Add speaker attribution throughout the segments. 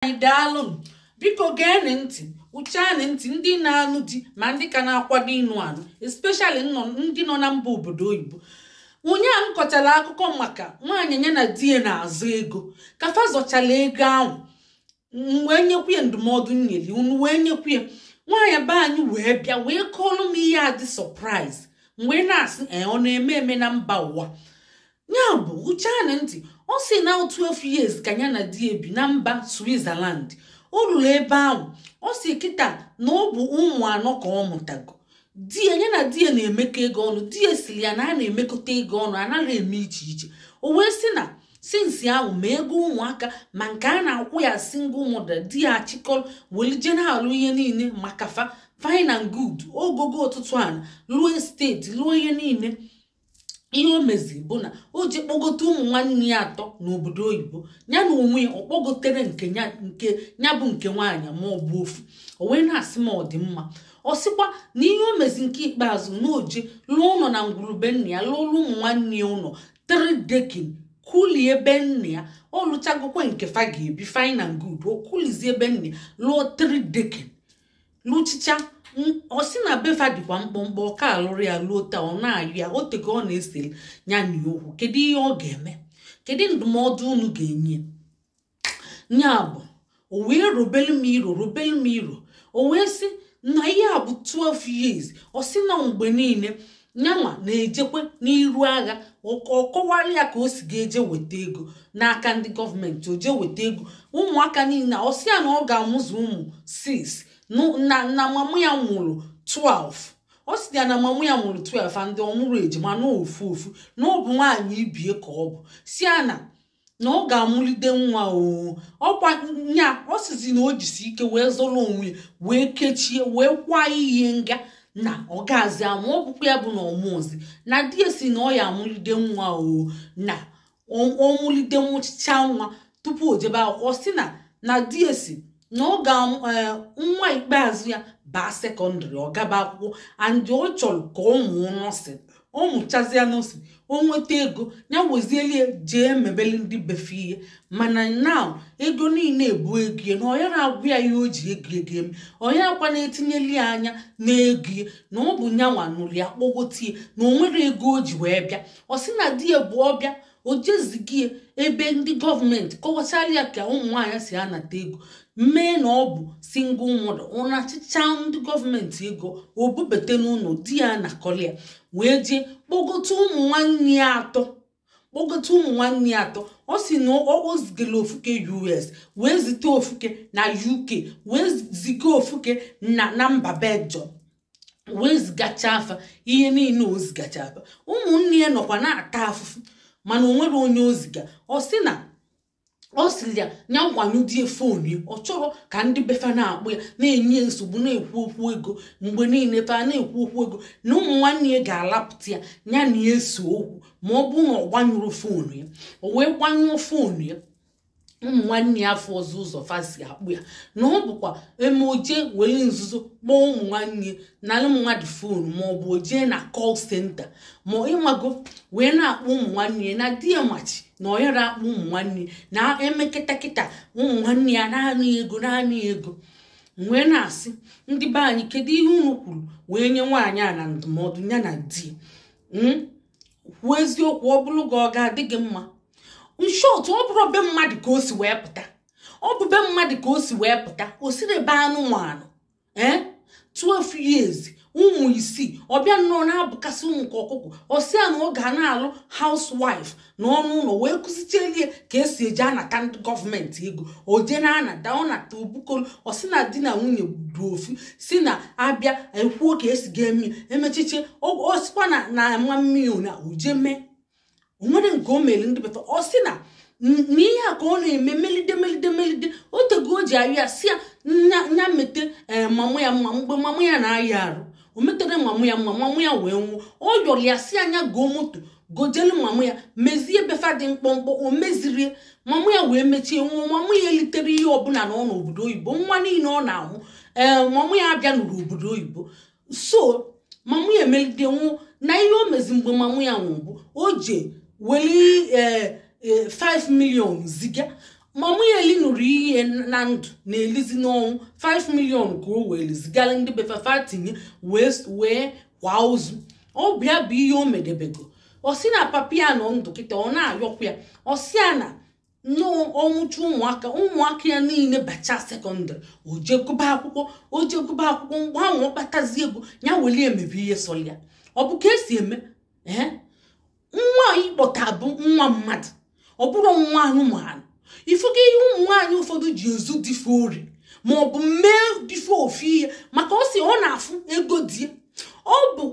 Speaker 1: Daalụ biko gee ntị uchanị ntị ndị na-anụ di ma ndị ka na-akwado ịnụ anụ especially ndị nọ na mba obodo oyibo. Onye a nkọtala akụkọ maka nwaanyị nye na di na-azụ ego ka fa zọchala ego ahụ wee nyekwu ya ndụmọdụ nyeli unu wee nyekwu ya nwaanyị be anyị wee bịa wee kọọlụ m ihe a dị surprise wee na-asị ọ na-eme na mba ụwa ya bụ uchanị ntị ọ sị na 12 years ka ya na di ebi na mba Switzerland. O ruru ebe ahụ ọ sị kịta na ọ bụ ụmụ anọ ka ọ mụtago. Di ya na di ya na-emekọ ego ọnụ. Di ya siri ya na a na-emekọta ego ọnụ anaghị eme iche iche. O wee sị na sinsi ahụ ma ego ụmụaka ma nke a na-akwụ ya single mother di ya achịkọrọ welije na-alụ ihe niile maka fine and good ogogo ụtụtụ ana luo steeti luo ihe niile. Ihe o mezi bụ na o ji kpọgote ụmụ nwanne ya atọ n'obodo oyibo ya na onwe ya ọ kpọgotere nke ya bụ nke nwaanyị ma ọ bụ ofu. O wee na-asị ma ọ dị mma. Ọ sịkwa na ihe o mezi nke ikpeazụ na oje lụọ ụlọ na ngwurube nna ya lụọrụ ụmụ nwanne ya ụlọ 3 dekin kulie ebe nna ya ọ lụchagokwa nke fa ga-ebi fine and good o kulizie ebe nna ya lụọ 3 dekin lụchicha. Ọ sị na befa dịkwa mkpọmkpọ ọka alụrụ ya luo taa ọ na-ayụ ya o teke ọ na-esere ya na okwu kedu ihe ọ ga-eme kedu ndụmọdụ unu ga-enye nya bụ o wee robelu m iro o wee sị na ihe a bụ 12 years. Ọ sị na mgbe niile nyanwa na-ejekwe n'iru agha ọ kọwara ya ka o si ga-eje weta ego n'aka ndị gọọmenti o je weta ego ụmụaka niile. Ọ sị ya na ọ ga-amụzụ ụmụ 6 na mamụ ya nwụrụ 12. Ọ sị ya na mamụ ya nwụrụ 12 ndị ọ mụrụ ejima na ofu na ọ bụ nwaanyị ibie ka ọ bụ si ya na ọ ga-amụlite nwa ọkwa nya. Ọ sịzi na o jisi ike wee zọrọ onwe wee kechie wee kwa ihe nga na ọ gazi ama ọ bụkwa ya bụ na ọmụzi na di esi na ọ ya amụlite nwa na ọ mụlite nwụchicha nwa tupu o jebe akwụkwọ. Ọ sị na di esi na ọ ga nwa ikpeazụ ya baa sekọndịrị ọ gaba akwụkwọ and ọ chọrọ ka ọ mụọ nọọsịn ọ mụchazịa nọọsịn o nweta ego ya wezielie jee mebeli ndị befe ihe mana now ego niile ebu ego na ọ ya na-agwụ ya ihe o ji ego eme ọ ya akwa na-etinyeli ya anya na ego na ọ bụ nyanwa nụrụ ya kpọgotie na o nwere ego o ji wee bịa. Ọ sị na di ya bụ ọbịa o jezigie ebe ndị gọọmenti kọwachara ya ka ụmụ nwaanyị si anata ego mee na ọ bụ single mother ọ na-achịcha ndị gọọmenti ego o bubete n'ụlọ di ya na kọlia wee jee kpọgote ụmụ nwanne ya atọ. Ọ sị na o zigara ofuke US wee zite ofuke na UK wee ziga ofuke na mba Belgium wee zigacha afa ihe niile o zigacha afa. Ụmụnne ya nọkwa na-ata afụfụ mana o nwere onye oziga. Ọ sị na ọ sịrị ya nya gwanyụdie fon ya ọ chọrọ ka ndị befa na-akpụ ya na-enye nsogbu na-ekwu okwu ego mgbe niile fa na-ekwu okwu ego na ụmụ nwanne ya ga-alapụta ya ya na eso okwu ma ọ bụ na ọ gbanyụrụ fon ya. O wee gbanyụọ fon ya ụmụ nwanne ya afọ ọzọ ụzọ fasi akpụ ya na ọ bụkwa emoje were nzuzo kpọọ ụmụ nwanne na mmadụ fon ma ọ bụ ojee na call center ma ịmago wee na-akpọ ụmụ nwanne na di ya machi na ọ yara akpọ ụmụ nwanne na emekịta ụmụ nwanne ya naanị ego wee na-asị ndị be anyị kedu ihe unu kwuru wee nye nwaanyị a na ndụmọdụ ya na di kwuo eziokwu ọ bụrụ ga ọ ga-adị gị mma. Nshọt ọ bụrụ be mmadụ ka o si wee pụta ọ bụ be mmadụ ka o si wee pụta o siri ebe anụmanụ 12 years ụmụ 6 ọbịa nnọọ na-abụkasị ụmụ ka ọkụkọ. Ọ sị ya na ọ ga na-alụ housewife n'ọnụ ụlọ wee kụzichelie ka esi eji anata ndị gọọmenti ego o je na-anata ọ nata obukolu. Ọ sị na di na nwunye du ofu si na abịa ekwuo ka esi ga-eme emechiche ọ sịkwa na nwa mmiri na oje mee o nwere nke o mere ndị befa. Ọ sị na ihe a ka ọ na-eme melide o tego o ji ayụ ya si ya mete mamụ ya mma mgbe mamụ ya na-ayị arụ o metere mamụ ya mma mamụ ya wee nwụọ. Ọ yọrọ ya si anya goo moto gojelu mamụ ya mezie befa dị mkpọmkpọ o mezirie mamụ ya wee mechie nwụọ. Mamụ ya elitere ihe ọbụla na ọ n'obodo oyibo nwa niile ọ na-ahụ mamụ ya abịa n'uru obodo oyibo so mamụ ya emelide nwụọ. Na ihe o mezi mgbe mamụ ya nwụrụ bụ o je weli 5 million ziga mamu yeli nụrụ ihe na ndụ na elizi n'ọnwụ 5 million ka o wee lizigala ndị befafa tinye wee kwa ozu ọ bịa bụ ihe o medebego ọ sị na papa ya nọ ndụ kịta ọ na-ayọkwa ya ọ sị ya na ọnwụchu ụmụaka ya niile bacha sekọndịrị o jegụba akwụkwọ mgbe ahụ ọ kpatazi ego ya weli emebe ihe sọrọ ya ọ bụ ka esi eme nwa ịkpọta bụ nwa mmadụ ọ bụrụ nwa anụmanụ ifuga ihe ụmụ nwaanyị ụfọdụ ji ezu dịfe ori ma ọ bụ mee dịfe ofu ihe maka ọ si ọ na-afụ ego die ọ bụ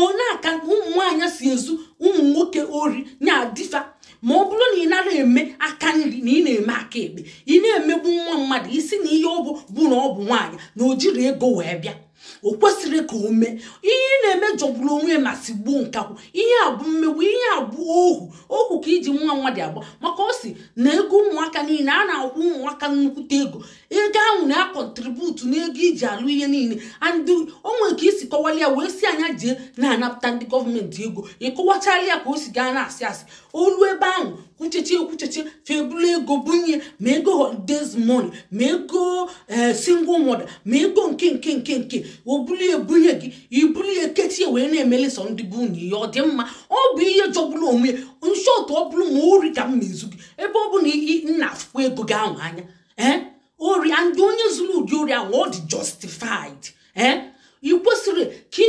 Speaker 1: onye aka ụmụ nwaanyị si ezu ụmụ nwoke ori na-adịfa ma ọ bụrụ na ị nara eme aka nri na ị na-eme aka ekpe ị na-emegbu nwa mmadụ isi na ihe ọ bụ na ọ bụ nwaanyị na o jiri ego wee bịa o kwesịrị ka o mee ihe na-eme jọgburu onwe ma si gbuo nkakwụ ihe a bụ mmegbu ihe a bụ ohu ka iji nwa mmadụ agba maka ọ si na ego ụmụaka niile a na-akwụ ụmụaka nnukwute ego ahụ na-akọntributu n'ego iji alụ ihe niile andị o nwere ka isi kọwali ya wee si anya jee na-anapụta ndị gọọmenti ego ịkọwachala ya ka o si gaa na-asị asị olu ebe ahụ kwucheche febulu ego bunye ma ego holidays money ma ego single mother ma ego nke obuli ebunye gị ibuli eketi wee na-emeli sọ ndị bụ na ihe ọ dị mma ọ bụ ihe jọgburu onwe nshọtụ ọ bụrụ ma ori ka m mezu gị ebe ọ bụ na nna afụkwa ego gị ahụ anya ori ndị onye zuru ụdị ori ahụ ọ dị justified ị kwesịrị ka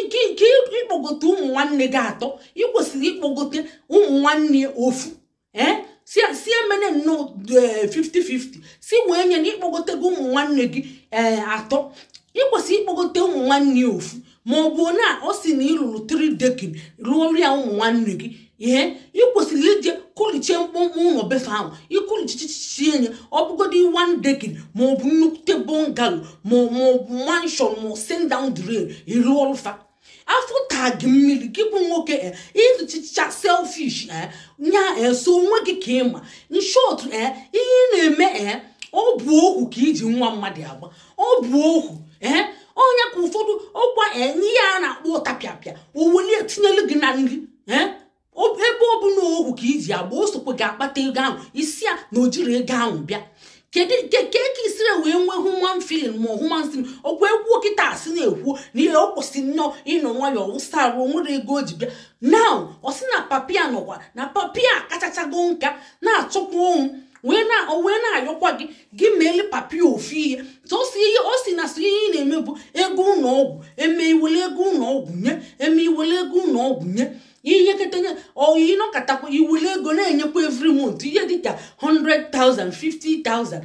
Speaker 1: ịkpọgote ụmụ nwanne gị atọ ị kwesịrị ịkpọgote ụmụ nwanne ofu si emene nnọọ 50-50 si wee nye na ịkpọgotego ụmụ nwanne gị atọ ị kwesịrị ịkpọgote ụmụ nwanne ofu ma ọ bụ na ọ si na ịlụrụ 3 dekin rụọ ọrịa ụmụ nwanne gị ị kwesịrị ije kulichie mkpụmkpụ ụlọ befe ahụ ikulichichichie nye ọ bụgodị 1 dekin ma ọ bụ nnukwute bungalo ma ọ bụ mansion ma send down the rail ịrụ ọrụfa afọ tag mmiri gị bụ nwoke ịchicha selfish nya so onwe gị ka ịma nshọt ihe na-eme ọ bụ ohu ka iji nwa mmadụ agba ọ bụ ohu ọnya ka ụfọdụ ọkwa ihe a na-akpọ ụtapịapịa o welie tinyelu gị na nri ebe ọ bụ na ohu ka iji agba o sokwe ga-akpata ego ahụ isi ya na o jiri ego ahụ bịa kedu ka isiri wee nwee human feeling ma human feeling ọkwa egwu kịta asị na-ekwu na ihe ọ kwụsị nnọọ ịnọ nwayọọ wụsa arụ nwere ego o ji bịa now ọ sị na papia nọkwa na papia kachachago nka na-achọkwa onwu wee na-ayọkwa gị meeli papia ofu ihe o si na so ihe ị na-eme bụ ego ụlọọgwụ eme iwele ego ụlọọgwụ nye ihe ketenye oyi nọkatakwa iwele ego na-enyekwa every month ihe dịka 100,000 50,000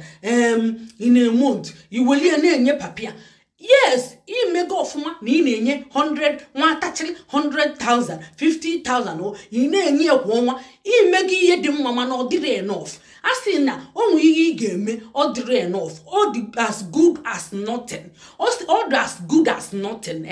Speaker 1: in a month iwelie na-enye papia yes imego ọfụma na ị na-enye 100 nwatachiri 100,000 50,000 ị na-enye kwa ọnwa imego ihe dị mma mana ọ dịrị enough a sị na onwe ihe ị ga-eme ọ dịrị enough ọ dị as good as nothing ọ dị as good as nothing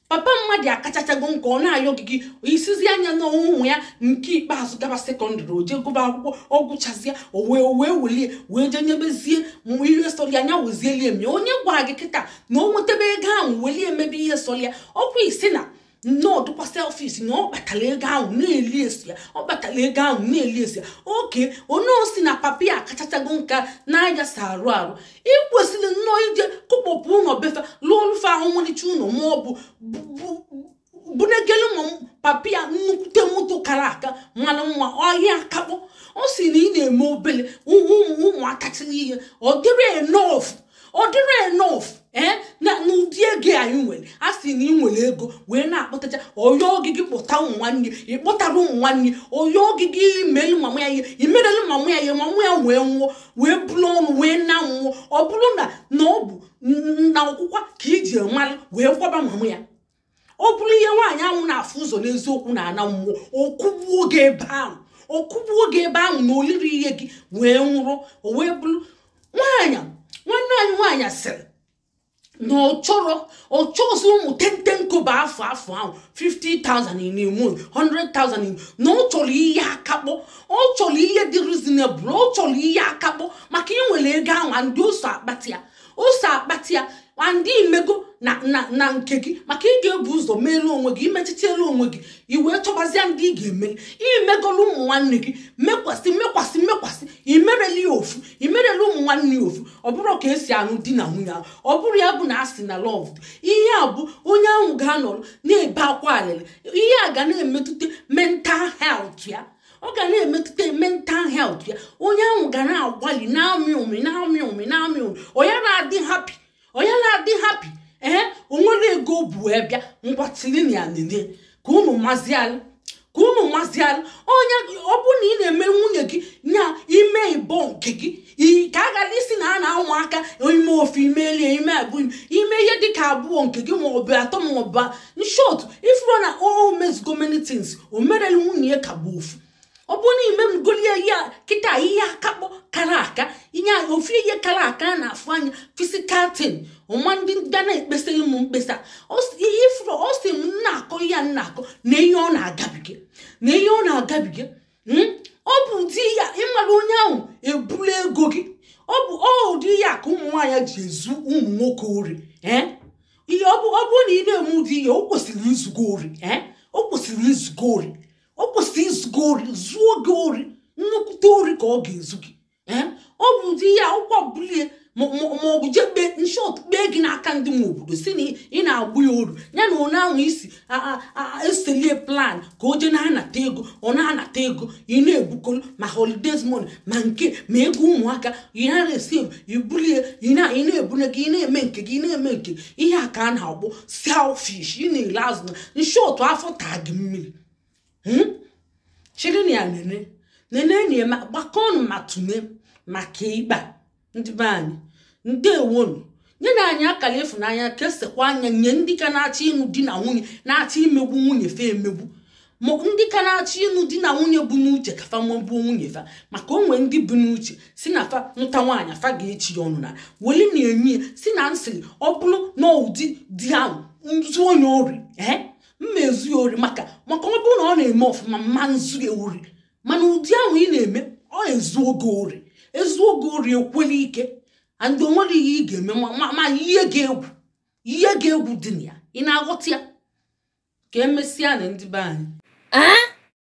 Speaker 1: papa mmadụ akachachago nke ọ na-ayọ gị isizi anya na ụmụ ya nke ikpeazụ gaba sekọndịrị oje gụba akwụkwọ ọgwụchazịa wee welie wee je nyebezie ihe sọrọ anya wezieli eme onye gwara gị kịta na o nwetebe ego ahụ welie emebe ihe sọrọ ya ọkwa isi na nnọọdụkwa selfish na ọ kpatara ego ahụ na-eli esi ya oke onye osi na papi akachachago nka na-anya sa arụ ị kwesịrị nnọọ ije kụkpọpụ ụlọ befe lụọ ọlụfe ahụ nwelicha ụlọ ma ọ bụ bunegelu ma papia nnukwute moto kara aka mana nwa ọhịa akakpọ ọ si na ị na-eme obele ụmụ atachiri ihe ọ dịrị enough na n'ụdị ego anyị nwere a sị na ị nwere ego wee na-akpọtacha ọyọ ogige kpọta ụmụ nwanne ịkpọtara ụmụ nwanne ọyọ ogige imelu mama ya ihe imerelu mama ya ihe mama ya wee nwụọ wee bụrụ ọnụ wee na nwụọ ọ bụrụ na ọ bụ na ọkwụkwa ka iji mmalụ wee kwaba mama ya ọ bụrụ ihe nwaanyị ahụ na-afụ ụzọ n'eziokwu na ana mmụọ okwugbuo oge ebe ahụ na oliri ihe gị wee nwụrụ o wee bụrụ nwanne anyị nwaanyị sịrị na ọ chọzi ụmụ tentenkoba afọ ahụ 50,000 in a month 100,000 na ọ chọrọ ihe akakpọ ọ chọrọ ihe dị reasonable ọ chọrọ ihe akakpọ maka inwere ego ahụ ndị oso akpati ya ose akpatia andị imego na nke gị maka ị ga-ebu ụzọ meelu onwe gị imetụtelu onwe gị iwe chọbazia ndị ị ga-emeli imegolu ụmụ nwanne gị mekwasị imereli ofu imereli ụmụ nwanne ofu ọ bụrụ ka esi anụ di na nwunye ahụ ọ bụrụ ya bụ na asị na love ihe a bụ onye ahụ ga-anọrọ na-ebe akwa alịlị ihe a ga na-emetụta mental health ya ọ ga na-emetụta mental health ya onye ahụ ga na-agbalị na-amị ome onye na-adị happy onwere ego bụ bịa ngwatili ya nene ka unu mazialụ onye ọ bụ na ị na-eme nwunye gị na ime ịbọ nke gị ka a gara isi na a na-anwa aka ime ofe imelie ime abụ ime ihe dịka abụọ nke gị maọbụ atọ maọbụ short ifuru na o mezugo many things o merelu nwunye ya ka bụ ofu ọ bụ na ime mgolie ya kịta ihe akakpọ kara aka ihe ofe ihe kara aka na-afụ anya physical thing ụma ndị ga na-ekpesa ịmụ mkpesa ihe ifuru ọ sị m na-akọ ihe na-akọ na ihe ọ na-agabiga ọ bụ di ya ịmara onye ahụ ebulu ego gị ọ bụ ụdị ya ka ụmụ nwaanyị ji ezu ụmụ nwoke ori ihe ọ bụ na ị na-eme ụdị ya o kwesịrị izugo ori zuo gị ori nnukwute ori ka ọ ga-ezu gị ọ bụ ụdị ya akwụkwọ bulie ma ọ bụ jee kpee nshọt kpee gị n'aka ndị nwe obodo si na ị na-agbụ ya oru ya na onye ahụ isi eselie plan ka o je na-anata ego ọ na-anata ego ị na-ebukọrọ ma holidays money ma nke ma ego ụmụaka ị na-esi ibulie ị na-ebunye gị ị na-eme nke ihe a ka a na-agbụ selfish ị na-ele azụ na nshọt afọ taa gị mmiri chiri na ya nene gbakọnụ ma tụne maka ịkpa ndị be anyị ndewonu nye na anyị akara ịfụnanya ka esekwa anya nye ndị ka na-achọ ịnụ di na nwunye na-achọ imegbu nwunye fa emegbu ma ndị ka na-achọ ịnụ di na nwunye bụ n'uche ka fa magbuo nwunye fa maka onwe ndị bụ n'uche si na fa nta nwaanyị fa ga-echi ya ọnụ na weli na-enye si na nsịrị ọ bụrụ na ụdị di ahụ nzu onye ori mmezu ya ori maka ọ bụrụ na ọ na-eme ọfụma mma nzu ya ori mana ụdị ahụ ị na-eme ọ ezu oge ori ekwela ike andị onwere ihe ị ga-eme ma ihe ga-egwu dị na ya ị na-aghọta ya ka emesịa na ndị be anyị